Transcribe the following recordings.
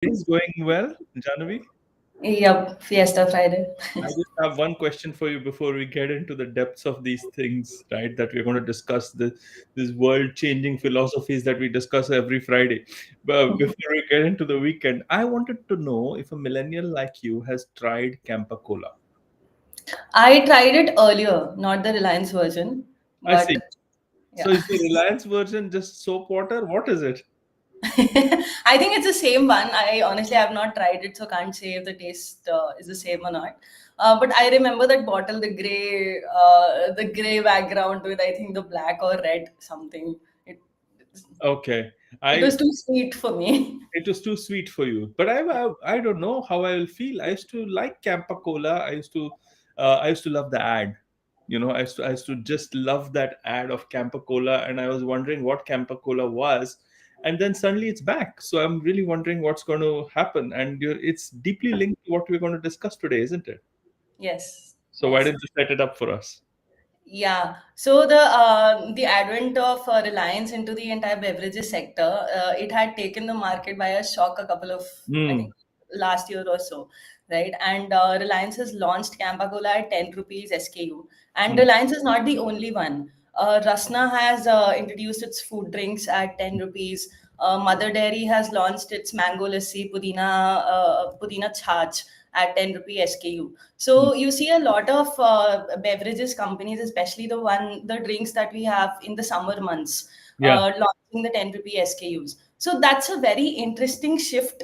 Is going well, Janavi? Yep, Fiesta Friday. I just have one question for you before we get into the depths of these things, right? That we're going to discuss this world-changing philosophies that we discuss every Friday. But before we get into the weekend, I wanted to know if a millennial like you has tried Campa Cola. I tried it earlier, not the Reliance version, I see. but So yeah. is the Reliance version just soap water? What is it? I think it's the same one. I honestly have not tried it, so can't say if the taste is the same or not. But I remember that bottle, the gray background with I think the black or red something. It Okay. it I was too sweet for me. It was too sweet for you. But I don't know how I will feel. I used to like Campa Cola. I used to love the ad. I used to just love that ad of Campa Cola, and I was wondering what Campa Cola was. And then suddenly it's back. So I'm really wondering what's going to happen. And it's deeply linked to what we're going to discuss today, isn't it? Yes, So why yes. don't you set it up for us? Yeah. So the advent of Reliance into the entire beverages sector, it had taken the market by a shock a couple of, I Hmm. think, last year or so, right? And Reliance has launched Campa Cola at 10 rupees SKU. And Hmm. Reliance is not the only one. Rasna has introduced its food drinks at 10 rupees. Mother Dairy has launched its mango lassi pudina chach at 10 rupee SKU. Hmm. So you see a lot of beverages companies, especially the drinks that we have in the summer months, Yeah. launching the 10 rupee SKUs. So that's a very interesting shift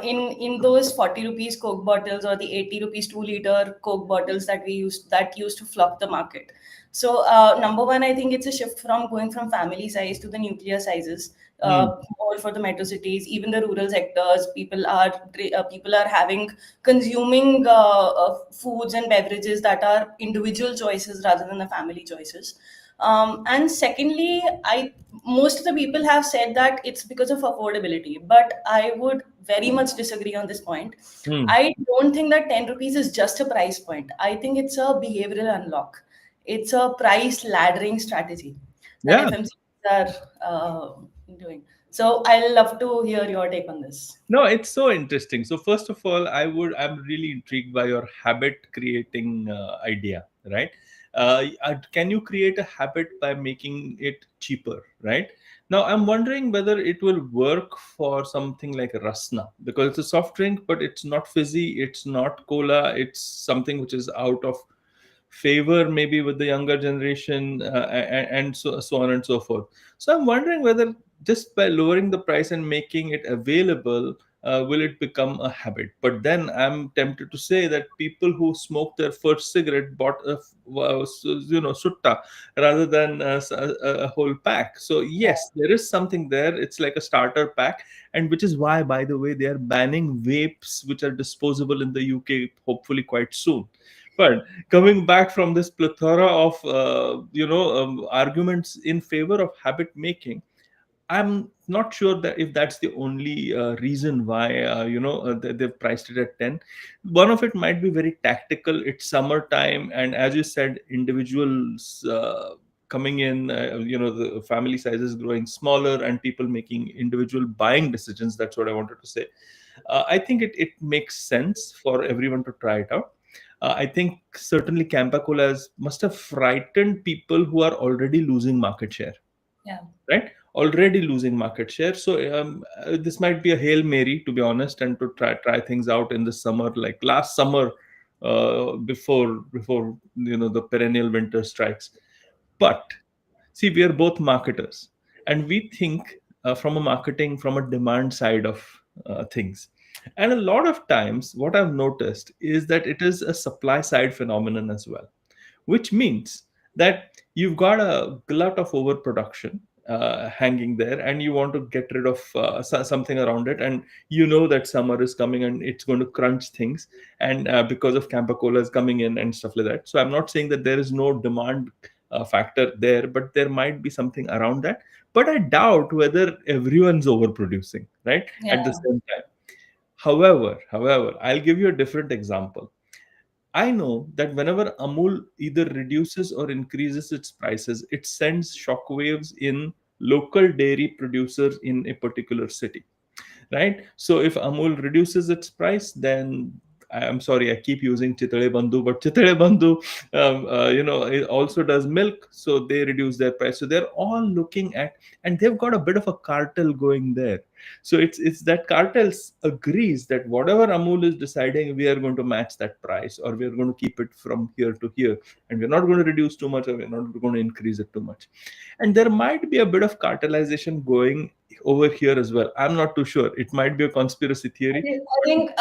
in those 40 rupees Coke bottles or the 80 rupees 2-liter Coke bottles that used to flock the market. So number one, I think it's a shift from going from family size to the nuclear sizes. Hmm. All for the metro cities, even the rural sectors, people are having consuming foods and beverages that are individual choices rather than the family choices. And secondly, I most of the people have said that it's because of affordability, but I would very much disagree on this point. Hmm. I don't think that 10 rupees is just a price point. I think it's a behavioral unlock. It's a price laddering strategy that Yeah. FMCGs are doing. So I'll love to hear your take on this. No, it's so interesting. So first of all, I'm really intrigued by your habit creating idea, right? Can you create a habit by making it cheaper, right? Now I'm wondering whether it will work for something like Rasna, because it's a soft drink, but it's not fizzy, it's not cola, it's something which is out of favor maybe with the younger generation, and so on and so forth. So I'm wondering whether just by lowering the price and making it available, will it become a habit? But then I'm tempted to say that people who smoke their first cigarette bought sutta rather than a whole pack. So yes, there is something there. It's like a starter pack, and which is why, by the way, they are banning vapes which are disposable in the UK, hopefully quite soon. But coming back from this plethora of arguments in favor of habit making, I'm not sure that if that's the only reason why they've priced it at 10. One of it might be very tactical. It's summertime, and as you said, individuals coming in, the family size is growing smaller, and people making individual buying decisions. That's what I wanted to say. I think it makes sense for everyone to try it out. I think certainly Campa Colas must have frightened people who are already losing market share, Yeah. right? Already losing market share. So this might be a hail mary, to be honest, and to try things out in the summer, like last summer, before the perennial winter strikes. But see, we are both marketers, and we think from a demand side of things. And a lot of times, what I've noticed is that it is a supply side phenomenon as well, which means that you've got a glut of overproduction hanging there, and you want to get rid of something around it, and you know that summer is coming and it's going to crunch things, and because of Campa Cola is coming in and stuff like that. So I'm not saying that there is no demand factor there, but there might be something around that. But I doubt whether everyone's overproducing, right, Yeah. at the same time. However, I'll give you a different example. I know that whenever Amul either reduces or increases its prices, it sends shockwaves in local dairy producers in a particular city. right? So if Amul reduces its price, then I'm sorry, I keep using Chitale Bandhu, but Chitale Bandhu, it also does milk, so they reduce their price. So they're all looking at, and they've got a bit of a cartel going there. So it's that cartel agrees that whatever Amul is deciding, we are going to match that price, or we are going to keep it from here to here, and we're not going to reduce too much, or we're not going to increase it too much. And there might be a bit of cartelization going over here as well. I'm not too sure. It might be a conspiracy theory. I think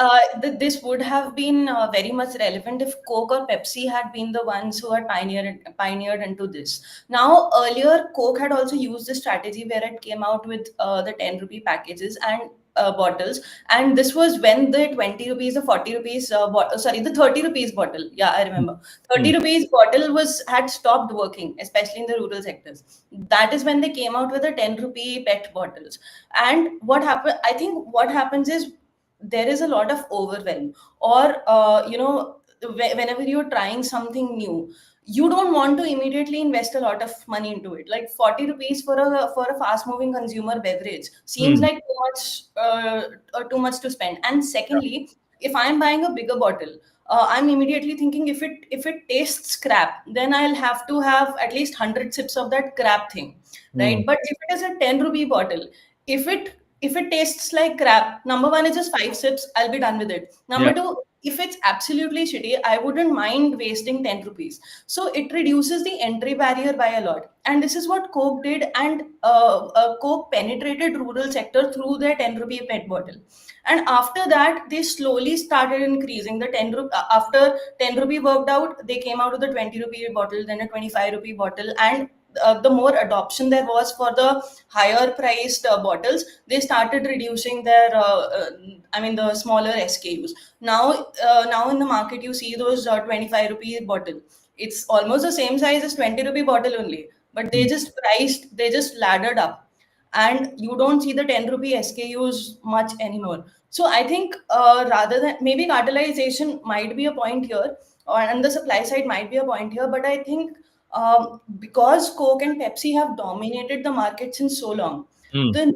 this would have been very much relevant if Coke or Pepsi had been the ones who had pioneered into this. Now, earlier, Coke had also used this strategy where it came out with the 10 rupee packages and bottles, and this was when the 20 rupees, the 40 rupees, sorry, the 30 rupees bottle. Yeah, I remember. 30 Hmm. rupees bottle had stopped working, especially in the rural sectors. That is when they came out with the 10 rupee PET bottles. And what happened? I think what happens is there is a lot of overwhelm, or whenever you're trying something new, you don't want to immediately invest a lot of money into it. Like 40 rupees for a fast moving consumer beverage seems Hmm. like too much to spend. And secondly, if I'm buying a bigger bottle, I'm immediately thinking, if it tastes crap, then I'll have to have at least 100 sips of that crap thing, Hmm. right? But if it is a 10 rupee bottle, if it tastes like crap, number one, it's just 5 sips, I'll be done with it. Yeah. Number two, if it's absolutely shitty, I wouldn't mind wasting 10 rupees. So it reduces the entry barrier by a lot. And this is what Coke did. And Coke penetrated rural sector through their 10 rupee PET bottle. And after that, they slowly started increasing the 10 rupee. After 10 rupee worked out, they came out with the 20 rupee bottle, then a 25 rupee bottle. And the more adoption there was for the higher priced bottles, they started reducing their the smaller SKUs. Now in the market you see those 25 rupee bottle. It's almost the same size as 20 rupee bottle only, but Hmm. they just laddered up, and you don't see the 10 rupee SKUs much anymore. So I think rather than, maybe cartelization might be a point here, and the supply side might be a point here, but I think because Coke and Pepsi have dominated the market since so long, Hmm. the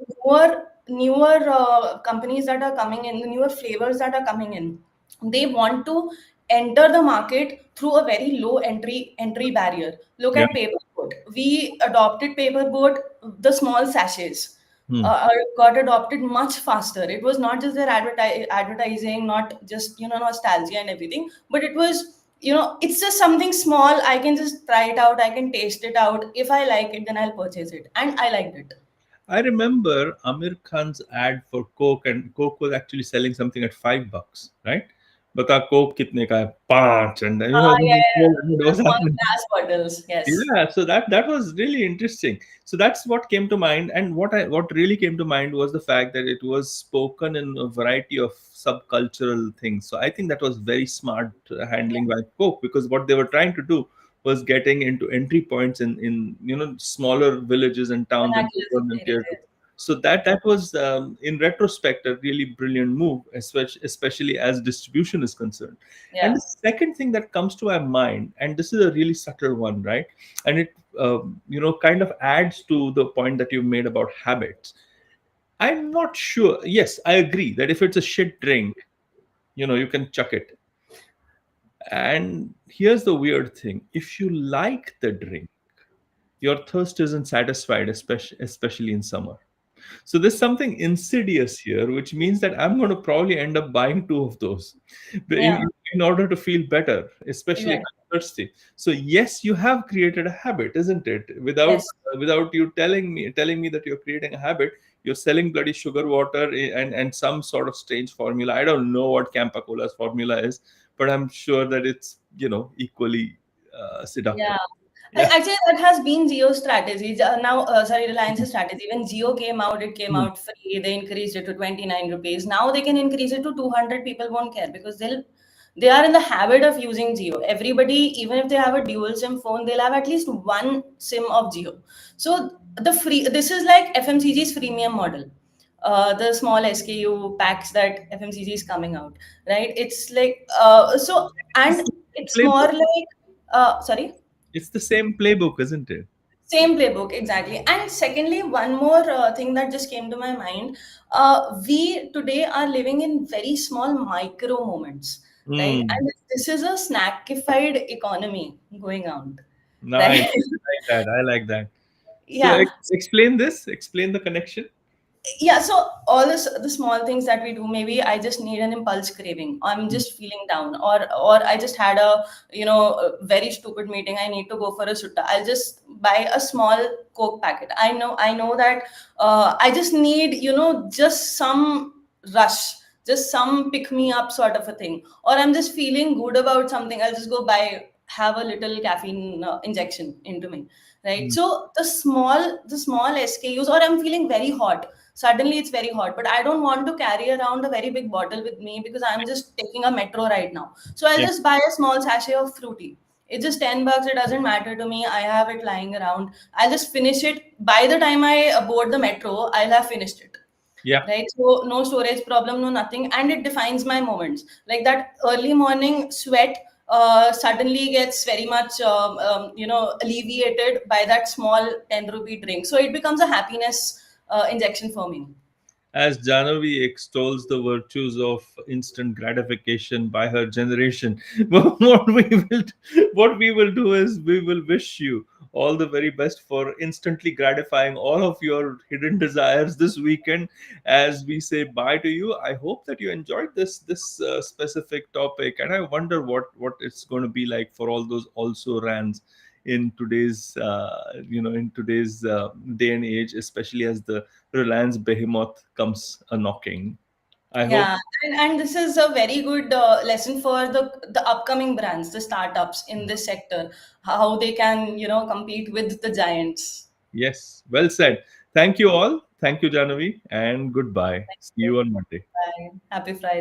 newer companies that are coming in, the newer flavors that are coming in, they want to enter the market through a very low entry barrier. Look Yeah. at Paperboat. We adopted Paperboat, the small sachets. Hmm. Got adopted much faster. It was not just their advertising, not just nostalgia and everything, but it was, it's just something small. I can just try it out. I can taste it out. If I like it, then I'll purchase it, and I liked it. I remember Amir Khan's ad for Coke, and Coke was actually selling something at $5, right? Bata Coke kitne ka hai? Panch, and Ah, yeah, yeah, it the was small happening. glass bottles. Yes. Yeah, so that was really interesting. So that's what came to mind, and what really came to mind was the fact that it was spoken in a variety of subcultural things. So I think that was very smart handling by Coke, because what they were trying to do was getting into entry points in smaller villages and towns and Vernacular suburbs and tier two. areas. So that was in retrospect a really brilliant move, especially as distribution is concerned. And Yeah. the second thing that comes to my mind, and this is a really subtle one, right? And it kind of adds to the point that you made about habits. I'm not sure. Yes, I agree that if it's a shit drink, you can chuck it. And here's the weird thing: if you like the drink, your thirst isn't satisfied, especially in summer. So there's something insidious here, which means that I'm going to probably end up buying two of those Yeah. in order to feel better, especially if Exactly. I'm thirsty. So yes, you have created a habit, isn't it? Without Yes. without you telling me that you're creating a habit, you're selling bloody sugar water and some sort of strange formula. I don't know what Campa Cola's formula is, but I'm sure that it's equally seductive. Yeah. Yeah. Actually, that has been Jio's strategy. Now, sorry, Reliance's strategy. When Jio came out, it came Hmm. out free. They increased it to 29 rupees. Now they can increase it to 200. People won't care because they are in the habit of using Jio. Everybody, even if they have a dual SIM phone, they'll have at least one SIM of Jio. So this is like FMCG's freemium model. The small SKU packs that FMCG is coming out, right? It's like and It's the it's same more playbook. like sorry. It's the same playbook, isn't it? Same playbook, exactly. And secondly, one more thing that just came to my mind. We today are living in very small micro moments, right? Hmm. And this is a snackified economy going on, Nice. right? I like that. I like that. So Yeah. explain this. Explain the connection. Yeah, so all this, the small things that we do, maybe I just need an impulse craving, I'm just feeling down, or I just had a, a very stupid meeting, I need to go for a sutta, I'll just buy a small Coke packet. I know that I just need, just some rush, just some pick me up sort of a thing, or I'm just feeling good about something, I'll just go buy, have a little caffeine injection into me, right? Mm. So the small SKUs, or I'm feeling very hot, suddenly it's very hot, but I don't want to carry around a very big bottle with me because I'm just taking a metro right now, so I'll Yeah. just buy a small sachet of Fruity. It's just $10, it doesn't matter to me, I have it lying around, I'll just finish it. By the time I board the metro, I'll have finished it, Yeah. right? So no storage problem, no nothing, and it defines my moments. Like that early morning sweat suddenly gets very much alleviated by that small 10 rupee drink, so it becomes a happiness injection for me. As Jahnavi extols the virtues of instant gratification by her generation, what we will do is we will wish you all the very best for instantly gratifying all of your hidden desires this weekend. As we say bye to you, I hope that you enjoyed this specific topic, and I wonder what it's going to be like for all those also rans in today's day and age, especially as the Reliance behemoth comes a knocking. I hope. Yeah, and this is a very good lesson for the upcoming brands, the startups in this sector, how they can, compete with the giants. Yes, well said. Thank you all. Thank you, Janavi, and goodbye. Thank See you. you on Monday. Bye. Happy Friday.